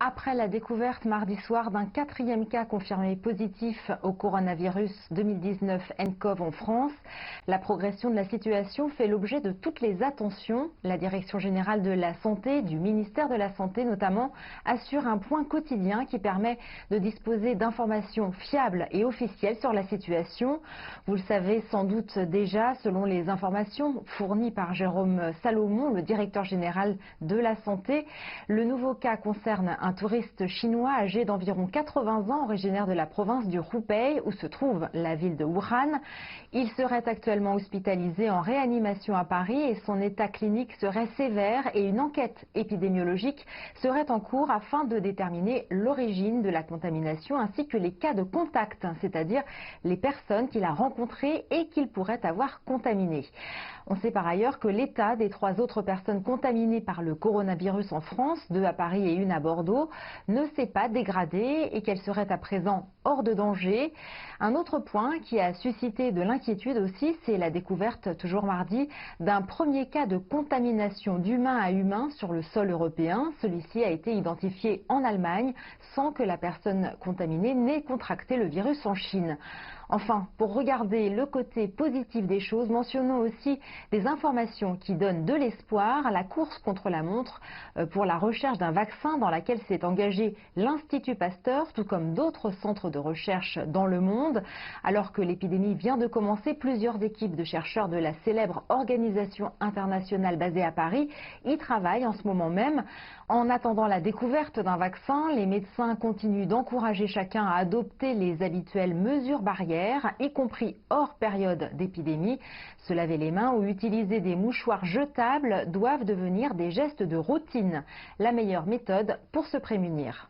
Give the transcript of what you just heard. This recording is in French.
Après la découverte mardi soir d'un quatrième cas confirmé positif au coronavirus 2019 nCoV en France, la progression de la situation fait l'objet de toutes les attentions. La Direction générale de la santé, du ministère de la Santé notamment, assure un point quotidien qui permet de disposer d'informations fiables et officielles sur la situation. Vous le savez sans doute déjà, selon les informations fournies par Jérôme Salomon, le directeur général de la santé, le nouveau cas concerne un touriste chinois âgé d'environ 80 ans, originaire de la province du Hubei, où se trouve la ville de Wuhan. Il serait actuellement hospitalisé en réanimation à Paris et son état clinique serait sévère et une enquête épidémiologique serait en cours afin de déterminer l'origine de la contamination ainsi que les cas de contact, c'est-à-dire les personnes qu'il a rencontrées et qu'il pourrait avoir contaminées. On sait par ailleurs que l'état des 3 autres personnes contaminées par le coronavirus en France, 2 à Paris et 1 à Bordeaux, ne s'est pas dégradée et qu'elle serait à présent hors de danger. Un autre point qui a suscité de l'inquiétude aussi, c'est la découverte, toujours mardi, d'un premier cas de contamination d'humain à humain sur le sol européen. Celui-ci a été identifié en Allemagne sans que la personne contaminée n'ait contracté le virus en Chine. Enfin, pour regarder le côté positif des choses, mentionnons aussi des informations qui donnent de l'espoir à la course contre la montre pour la recherche d'un vaccin dans laquelle s'est engagé l'Institut Pasteur, tout comme d'autres centres de recherche dans le monde. Alors que l'épidémie vient de commencer, plusieurs équipes de chercheurs de la célèbre organisation internationale basée à Paris y travaillent en ce moment même. En attendant la découverte d'un vaccin, les médecins continuent d'encourager chacun à adopter les habituelles mesures barrières, y compris hors période d'épidémie. Se laver les mains ou utiliser des mouchoirs jetables doivent devenir des gestes de routine, la meilleure méthode pour se prémunir.